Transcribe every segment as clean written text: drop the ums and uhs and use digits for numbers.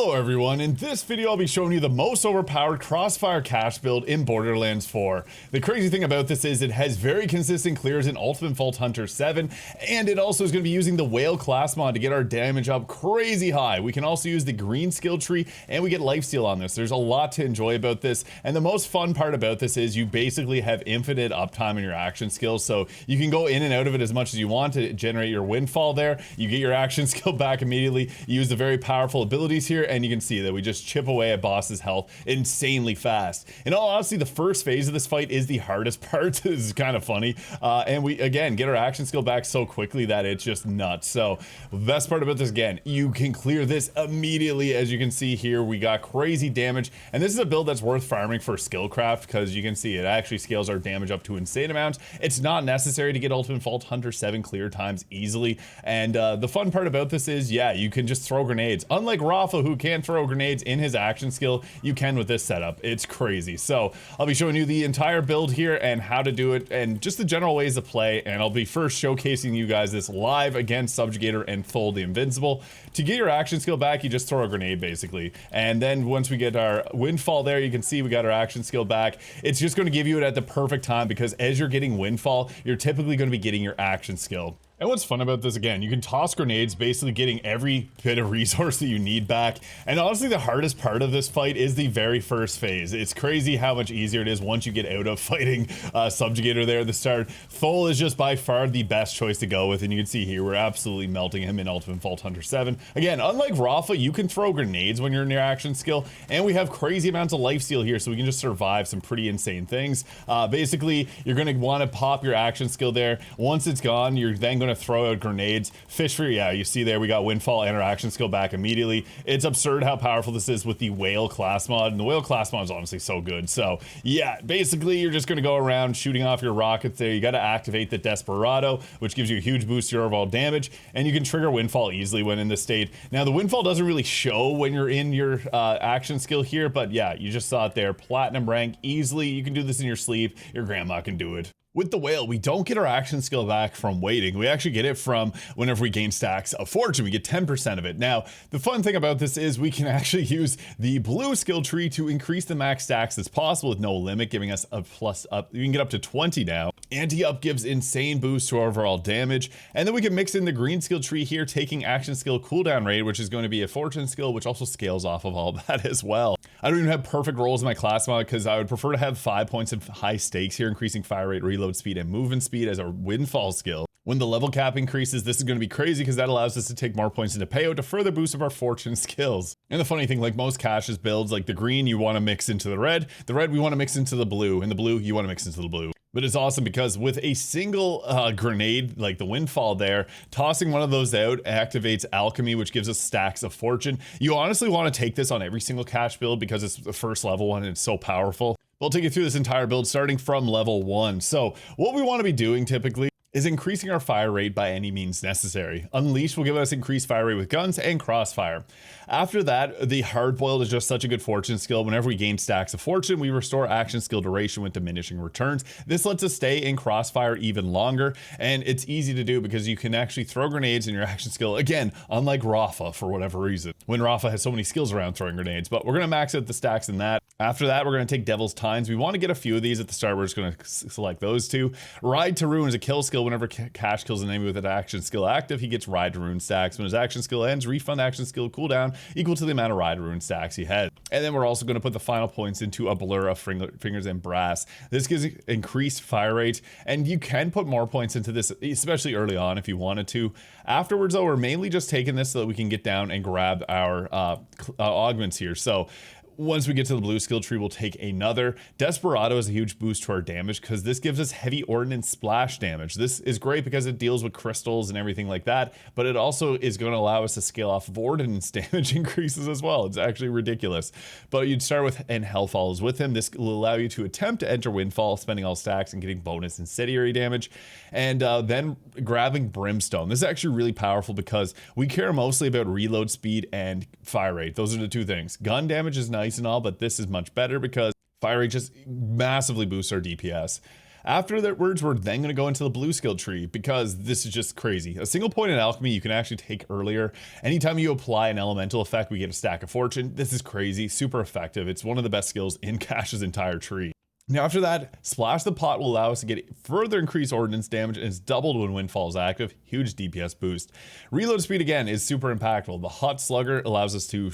Hello everyone, in this video I'll be showing you the most overpowered Crossfire cache build in Borderlands 4. The crazy thing about this is it has very consistent clears in Ultimate Vault Hunter 7, and it also is going to be using the Whale class mod to get our damage up crazy high. We can also use the green skill tree, and we get lifesteal on this. There's a lot to enjoy about this, and the most fun part about this is you basically have infinite uptime in your action skills, so you can go in and out of it as much as you want to generate your windfall there. You get your action skill back immediately, you use the very powerful abilities here, and you can see that we just chip away at boss's health insanely fast. In all honesty, the first phase of this fight is the hardest part. This is kind of funny, and we again get our action skill back so quickly that it's just nuts. So the best part about this, again, you can clear this immediately. As you can see here, we got crazy damage, and this is a build that's worth farming for skillcraft because you can see it actually scales our damage up to insane amounts. It's not necessary to get Ultimate Vault Hunter 7 clear times easily, and the fun part about this is, yeah, you can just throw grenades. Unlike Rafa, who can't throw grenades in his action skill, you can with this setup. It's crazy. So I'll be showing you the entire build here and how to do it and just the general ways to play, and I'll be first showcasing you guys this live against Subjugator and Thol the Invincible. To get your action skill back, you just throw a grenade basically, and then once we get our windfall there, you can see we got our action skill back. It's just going to give you it at the perfect time because as you're getting windfall, you're typically going to be getting your action skill. And what's fun about this, again, you can toss grenades, basically getting every bit of resource that you need back. And honestly, the hardest part of this fight is the very first phase. It's crazy how much easier it is once you get out of fighting Subjugator there at the start. Thol is just by far the best choice to go with, and you can see here, we're absolutely melting him in Ultimate Vault Hunter 7. Again, unlike Rafa, you can throw grenades when you're in your action skill, and we have crazy amounts of lifesteal here, so we can just survive some pretty insane things. Basically, you're gonna wanna pop your action skill there. Once it's gone, you're then gonna throw out grenades, fish for, yeah, you see there we got windfall and our action skill back immediately. It's absurd how powerful this is with the Whale class mod, and the Whale class mod is honestly so good. So yeah, basically you're just gonna go around shooting off your rockets there. You got to activate the Desperado, which gives you a huge boost to your overall damage, and you can trigger windfall easily when in this state. Now the windfall doesn't really show when you're in your action skill here, but yeah, you just saw it there, platinum rank easily. You can do this in your sleep, your grandma can do it. With the Whale, we don't get our action skill back from waiting. We actually get it from whenever we gain stacks of fortune. We get 10% of it. Now, the fun thing about this is we can actually use the blue skill tree to increase the max stacks that's possible with no limit, giving us a plus up. You can get up to 20 now. Anti-up gives insane boost to our overall damage. And then we can mix in the green skill tree here, taking action skill cooldown rate, which is going to be a fortune skill, which also scales off of all that as well. I don't even have perfect rolls in my class mod because I would prefer to have 5 points of high stakes here, increasing fire rate, reload speed, and movement speed as a windfall skill. When the level cap increases, this is going to be crazy because that allows us to take more points into payout to further boost up our fortune skills. And the funny thing, like most caches builds, like the green you want to mix into the red we want to mix into the blue, and the blue you want to mix into the blue. But it's awesome because with a single grenade, like the windfall there, tossing one of those out activates alchemy, which gives us stacks of fortune. You honestly want to take this on every single cache build because it's the first level one and it's so powerful. We'll take you through this entire build starting from level 1. So what we want to be doing typically is increasing our fire rate by any means necessary. Unleash will give us increased fire rate with guns and crossfire. After that, the hard-boiled is just such a good fortune skill. Whenever we gain stacks of fortune, we restore action skill duration with diminishing returns. This lets us stay in crossfire even longer, and it's easy to do because you can actually throw grenades in your action skill. Again, unlike Rafa for whatever reason, when Rafa has so many skills around throwing grenades, but we're gonna max out the stacks in that. After that, we're gonna take Devil's Tines. We wanna get a few of these at the start. We're just gonna select those two. Ride to Ruin is a kill skill. Whenever cache kills an enemy with an action skill active, he gets Ride to Ruin stacks. When his action skill ends, refund action skill cooldown equal to the amount of Ride to Ruin stacks he had. And then we're also going to put the final points into a Blur of Fingers and Brass. This gives increased fire rate, and you can put more points into this, especially early on if you wanted to. Afterwards, though, we're mainly just taking this so that we can get down and grab our augments here. So once we get to the blue skill tree, we'll take another. Desperado is a huge boost to our damage because this gives us heavy ordnance splash damage. This is great because it deals with crystals and everything like that, but it also is going to allow us to scale off of ordnance damage increases as well. It's actually ridiculous. But you'd start with, and Hellfall is with him. This will allow you to attempt to enter Windfall, spending all stacks and getting bonus incendiary damage. And then grabbing Brimstone. This is actually really powerful because we care mostly about reload speed and fire rate. Those are the two things. Gun damage is nice and all, but this is much better because fire rate just massively boosts our DPS. Afterwards, we're then going to go into the blue skill tree because this is just crazy. A single point in alchemy you can actually take earlier. Anytime you apply an elemental effect, we get a stack of fortune. This is crazy, super effective. It's one of the best skills in Cash's entire tree. Now after that, Splash the Pot will allow us to get further increased ordnance damage, and it's doubled when Windfall is active. Huge DPS boost. Reload speed again is super impactful. The Hot Slugger allows us to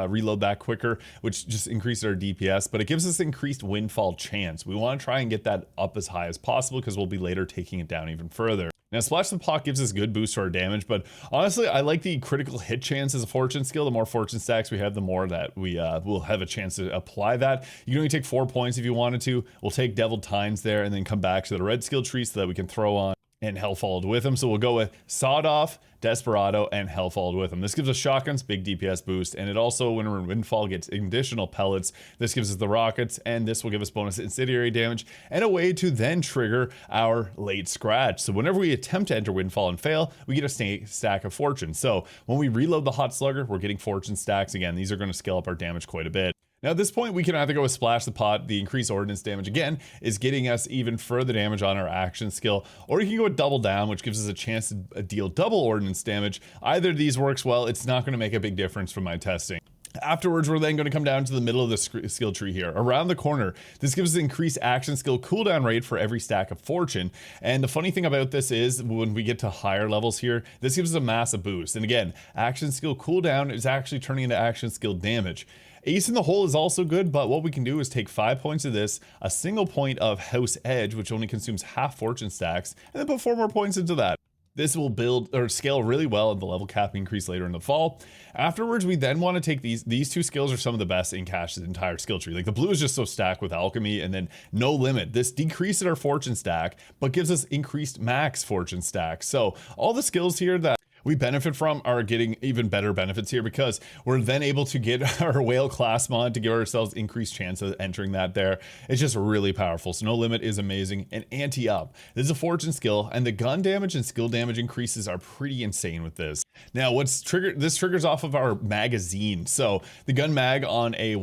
reload that quicker, which just increases our DPS, but it gives us increased Windfall chance. We want to try and get that up as high as possible because we'll be later taking it down even further. Now Splash the Pot gives us good boost to our damage, but honestly I like the critical hit chance as a fortune skill. The more fortune stacks we have, the more that we will have a chance to apply that. You can only take 4 points if you wanted to. We'll take Devil Tines there and then come back to the red skill tree so that we can throw on and Hellfollowed with them. So we'll go with Sawed Off, Desperado, and Hellfollowed with them. This gives us shotguns, big DPS boost, and it also, when we're in Windfall, gets additional pellets. This gives us the rockets, and this will give us bonus incendiary damage, and a way to then trigger our late scratch. So whenever we attempt to enter Windfall and fail, we get a stack of fortune. So when we reload the Hot Slugger, we're getting fortune stacks. Again, these are going to scale up our damage quite a bit. Now at this point, we can either go with Splash the Pot. The increased ordnance damage again is getting us even further damage on our action skill, or you can go with Double Down, which gives us a chance to deal double ordnance damage. Either of these works well. It's not going to make a big difference from my testing. Afterwards, we're then going to come down to the middle of the skill tree here, around the corner. This gives us increased action skill cooldown rate for every stack of fortune. And the funny thing about this is when we get to higher levels here, this gives us a massive boost. And again, action skill cooldown is actually turning into action skill damage. Ace in the Hole is also good, but what we can do is take 5 points of this, a single point of House Edge, which only consumes half fortune stacks, and then put 4 more points into that. This will build or scale really well at the level cap increase later in the fall. Afterwards, we then want to take these two skills are some of the best in Cash's entire skill tree. Like the blue is just so stacked with alchemy, and then No Limit. This decreases our fortune stack, but gives us increased max fortune stack. So all the skills here that we benefit from are getting even better benefits here because we're then able to get our whale class mod to give ourselves increased chance of entering that there. It's just really powerful. So No Limit is amazing. And Anti-Up. This is a fortune skill, and the gun damage and skill damage increases are pretty insane with this. Now this triggers off of our magazine. So the gun mag on a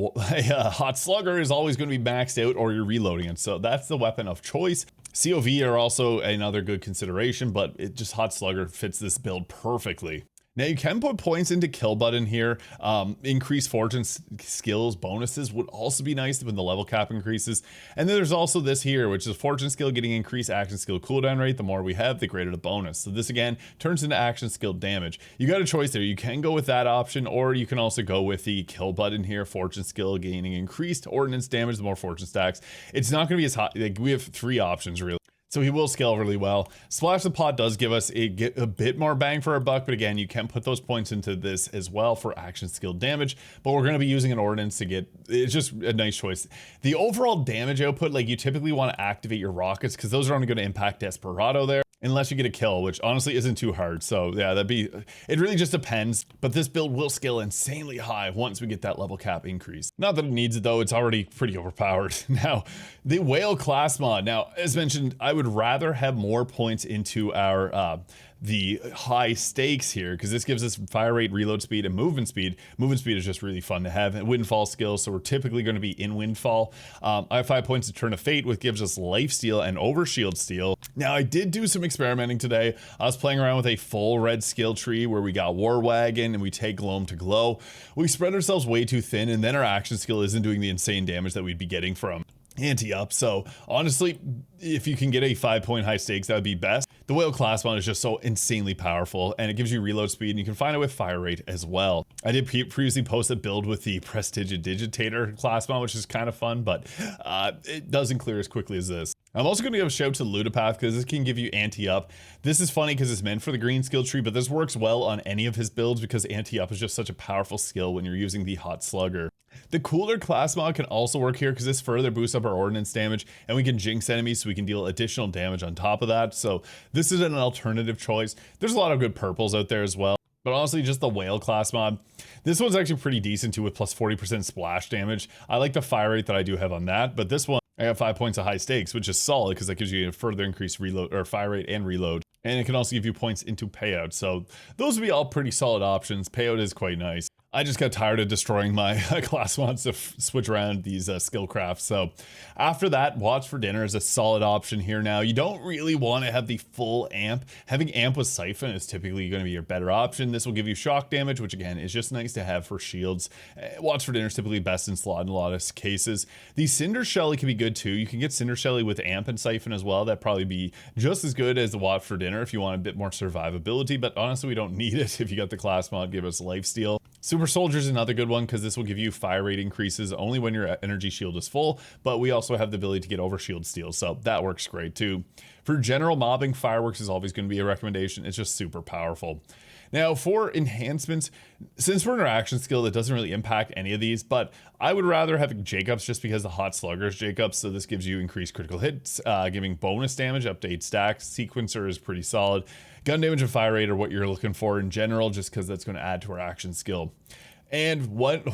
Hot Slugger is always going to be maxed out, or you're reloading it. So that's the weapon of choice. COV are also another good consideration, but it just Hot Slugger fits this build perfectly. Now you can put points into Kill Button here. Increased fortune skills bonuses would also be nice when the level cap increases. And then there's also this here, which is fortune skill getting increased action skill cooldown rate. The more we have, the greater the bonus. So this again turns into action skill damage. You got a choice there. You can go with that option, or you can also go with the Kill Button here. Fortune skill gaining increased ordnance damage, the more fortune stacks. It's not going to be as high. Like, we have 3 options really. So he will scale really well. Splash the Pot does give us a bit more bang for our buck, but again, you can put those points into this as well for action skill damage, but we're going to be using an ordnance to get, it's just a nice choice. The overall damage output, like you typically want to activate your rockets because those are only going to impact Desperado there. Unless you get a kill, which honestly isn't too hard. So yeah, it really just depends. But this build will scale insanely high once we get that level cap increase. Not that it needs it though, it's already pretty overpowered. Now, the Whale class mod. Now, as mentioned, I would rather have more points into our the high stakes here, because this gives us fire rate, reload speed, and movement speed. Movement speed is just really fun to have. And Windfall skills, so we're typically going to be in Windfall. I have 5 points to Turn of Fate, which gives us life steal and overshield steal. Now, I did do some experimenting today. I was playing around with a full red skill tree where we got War Wagon and we take Gloam to Glow. We spread ourselves way too thin, and then our action skill isn't doing the insane damage that we'd be getting from Anti-Up. So honestly, if you can get a 5-point high stakes, that would be best. The Whale class mod is just so insanely powerful, and it gives you reload speed, and you can find it with fire rate as well. I did previously post a build with the Prestidigitator class mod, which is kind of fun, but it doesn't clear as quickly as this. I'm also going to give a shout to Ludopath because this can give you Anti-Up. This is funny because it's meant for the green skill tree, but this works well on any of his builds because Anti-Up is just such a powerful skill when you're using the Hot Slugger. The Cooler class mod can also work here because this further boosts up our ordnance damage, and we can jinx enemies so we can deal additional damage on top of that. So this is an alternative choice. There's a lot of good purples out there as well. But honestly, just the Whale class mod. This one's actually pretty decent too with plus 40% splash damage. I like the fire rate that I do have on that, but this one, I have 5 points of high stakes, which is solid because that gives you a further increased reload or fire rate and reload. And it can also give you points into payout. So those would be all pretty solid options. Payout is quite nice. I just got tired of destroying my class mods to switch around these skill crafts. So after that, Watch for Dinner is a solid option here. Now, you don't really want to have the full amp. Having amp with Siphon is typically going to be your better option. This will give you shock damage, which again is just nice to have for shields. Watch for Dinner is typically best in slot in a lot of cases. The Cinder Shelly can be good too. You can get Cinder Shelly with amp and Siphon as well. That'd probably be just as good as the Watch for Dinner if you want a bit more survivability, but honestly, we don't need it if you got the class mod, give us lifesteal. Super Soldier is another good one because this will give you fire rate increases only when your energy shield is full, but we also have the ability to get over shield steal, so that works great too. For general mobbing, Fireworks is always going to be a recommendation. It's just super powerful. Now for enhancements, since we're in our action skill, that doesn't really impact any of these, but I would rather have Jacobs just because the Hot Slugger is Jacobs, so this gives you increased critical hits, giving bonus damage up to 8 stacks. Sequencer is pretty solid. Gun damage and fire rate are what you're looking for in general, just because that's going to add to our action skill. And what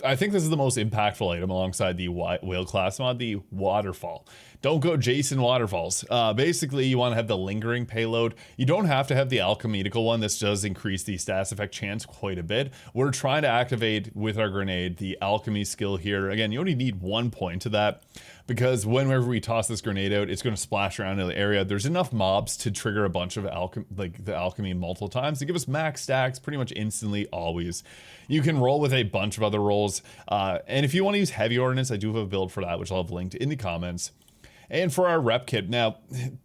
I think this is the most impactful item alongside the whale class mod, the waterfall. Don't go Jason waterfalls. Basically, you want to have the lingering payload. You don't have to have the alchemical one. This does increase the status effect chance quite a bit. We're trying to activate with our grenade the alchemy skill here. Again, you only need 1 point to that, because whenever we toss this grenade out, it's going to splash around in the area. There's enough mobs to trigger a bunch of the alchemy multiple times to give us max stacks pretty much instantly always. You can roll with a bunch of other rolls. And if you want to use heavy ordnance, I do have a build for that, which I'll have linked in the comments. And for our Repkit, now,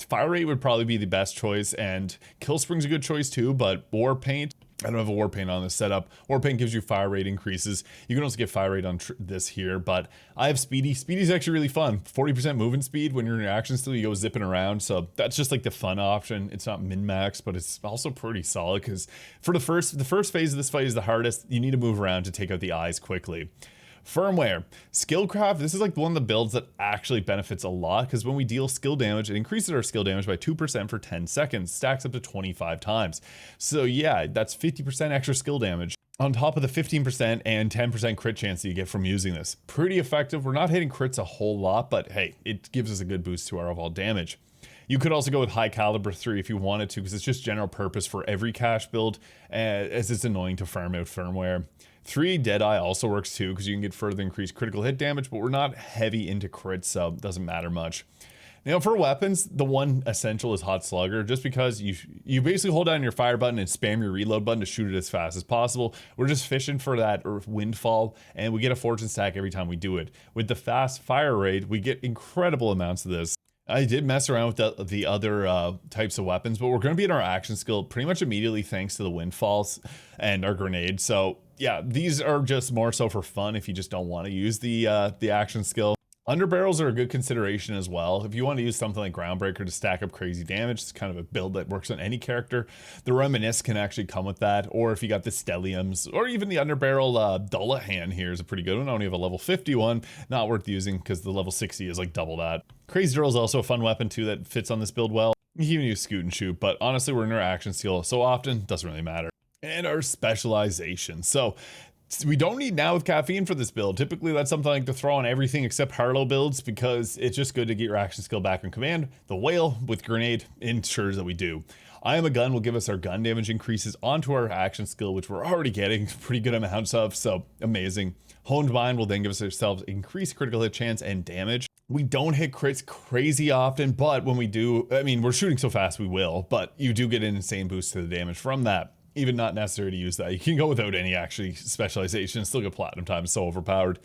fire rate would probably be the best choice, and kill spring's a good choice too, but war paint, I don't have a war paint on this setup. War paint gives you fire rate increases. You can also get fire rate on this here, but I have speedy. Speedy's actually really fun. 40% movement speed when you're in your action still, you go zipping around. So that's just like the fun option. It's not min-max, but it's also pretty solid because for the first phase of this fight is the hardest. You need to move around to take out the eyes quickly. Firmware, Skillcraft, this is like one of the builds that actually benefits a lot because when we deal skill damage, it increases our skill damage by 2% for 10 seconds, stacks up to 25 times. So yeah, that's 50% extra skill damage on top of the 15% and 10% crit chance that you get from using this. Pretty effective. We're not hitting crits a whole lot, but hey, it gives us a good boost to our overall damage. You could also go with High Caliber 3 if you wanted to, because it's just general purpose for every cache build, as it's annoying to farm out firmware. 3 Deadeye also works too, because you can get further increased critical hit damage, but we're not heavy into crits, so it doesn't matter much. Now for weapons, the one essential is Hot Slugger, just because you basically hold down your fire button and spam your reload button to shoot it as fast as possible. We're just fishing for that windfall, and we get a fortune stack every time we do it. With the fast fire rate, we get incredible amounts of this. I did mess around with the other types of weapons, but we're going to be in our action skill pretty much immediately thanks to the windfalls and our grenade. So yeah, these are just more so for fun if you just don't want to use the action skill. Underbarrels are a good consideration as well. If you want to use something like Groundbreaker to stack up crazy damage, it's kind of a build that works on any character. The Reminisce can actually come with that, or if you got the Stelliums, or even the Underbarrel Dullahan here is a pretty good one. I only have a level 51, not worth using because the level 60 is like double that. Crazy Drill is also a fun weapon too that fits on this build well. You can even use Scoot and Shoot, but honestly we're in our action skill so often, doesn't really matter. And our specializations. So we don't need Now with Caffeine for this build. Typically that's something I like to throw on everything except Harlow builds because it's just good to get your action skill back on command. The Whale with Grenade ensures that we do. I Am a Gun will give us our gun damage increases onto our action skill, which we're already getting pretty good amounts of, so amazing. Honed Mind will then give us ourselves increased critical hit chance and damage. We don't hit crits crazy often, but when we do, I mean, we're shooting so fast we will, but you do get an insane boost to the damage from that. Even not necessary to use that. You can go without any actually specialization, still get platinum time, it's so overpowered.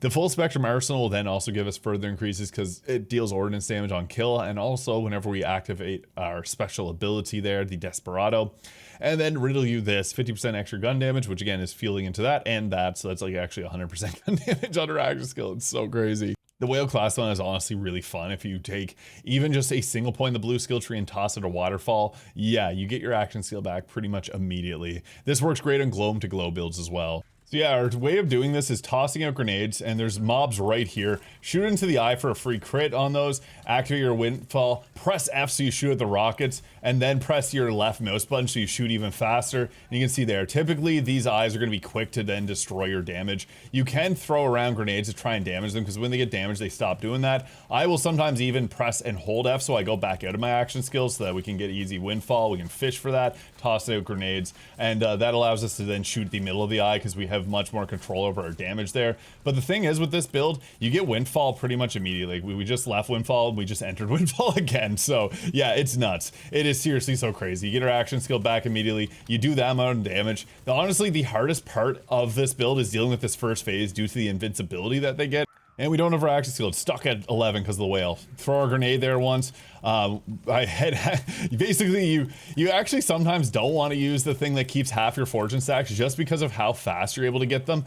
The Full Spectrum Arsenal will then also give us further increases because it deals ordnance damage on kill, and also whenever we activate our special ability there, the Desperado. And then riddle you this 50% extra gun damage, which again is feeling into that and that, so that's like actually 100% gun damage on our action skill. It's so crazy. The Whale class one is honestly really fun. If you take even just a single point in the blue skill tree and toss it a waterfall, yeah, you get your action skill back pretty much immediately. This works great on glow to glow builds as well. So yeah, our way of doing this is tossing out grenades, and there's mobs right here. Shoot into the eye for a free crit on those, activate your windfall, press F so you shoot at the rockets, and then press your left mouse button so you shoot even faster. And you can see there, typically these eyes are going to be quick to then destroy your damage. You can throw around grenades to try and damage them, because when they get damaged, they stop doing that. I will sometimes even press and hold F so I go back out of my action skills so that we can get easy windfall. We can fish for that, toss out grenades, and that allows us to then shoot the middle of the eye because we have have much more control over our damage there. But the thing is with this build, you get Windfall pretty much immediately. We just left Windfall, we just entered Windfall again. So yeah, it's nuts. It is seriously so crazy. You get our action skill back immediately. You do that amount of damage. Now, honestly, the hardest part of this build is dealing with this first phase due to the invincibility that they get. And we don't have our action skill. It's stuck at 11 because of the whale. Throw our grenade there once. I had basically you actually sometimes don't want to use the thing that keeps half your fortune stacks just because of how fast you're able to get them.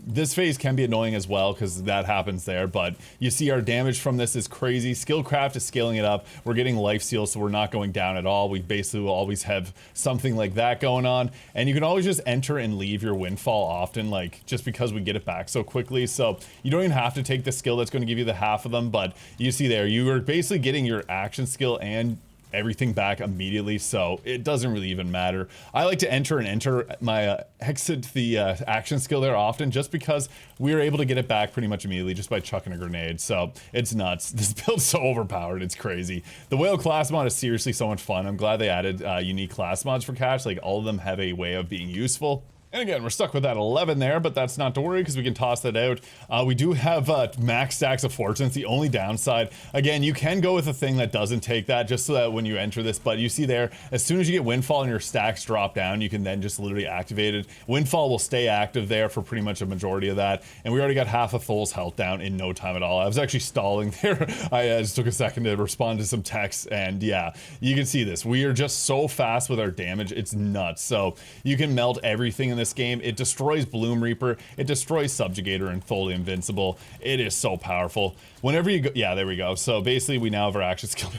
This phase can be annoying as well because that happens there, but you see our damage from this is crazy. Skillcraft is scaling it up. We're getting life steal, so we're not going down at all. We basically will always have something like that going on, and you can always just enter and leave your Windfall often, like just because we get it back so quickly. So you don't even have to take the skill that's going to give you the half of them, but you see there, you are basically getting your action skill and everything back immediately, so it doesn't really even matter. I like to enter my exit the action skill there often just because we are able to get it back pretty much immediately just by chucking a grenade. So it's nuts. This build's so overpowered, it's crazy. The whale class mod is seriously so much fun. I'm glad they added unique class mods for cash. Like, all of them have a way of being useful. And again, we're stuck with that 11 there, but that's not to worry because we can toss that out. We do have max stacks of fortune. It's the only downside. Again, you can go with a thing that doesn't take that just so that when you enter this, but you see there, as soon as you get Windfall and your stacks drop down, you can then just literally activate it. Windfall will stay active there for pretty much a majority of that. And we already got half of Thol's health down in no time at all. I was actually stalling there. I just took a second to respond to some texts, and yeah, you can see this. We are just so fast with our damage. It's nuts. So you can melt everything in this game. It destroys Bloom Reaper, it destroys Subjugator and Thol Invincible. It is so powerful. Whenever you go, yeah, there we go. So basically we now have our action skill.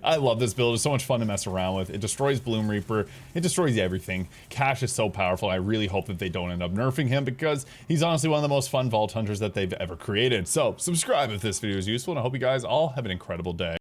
I love this build. It's so much fun to mess around with. It destroys Bloom Reaper. It destroys everything. Cash is so powerful. I really hope that they don't end up nerfing him because he's honestly one of the most fun vault hunters that they've ever created. So subscribe if this video is useful, and I hope you guys all have an incredible day.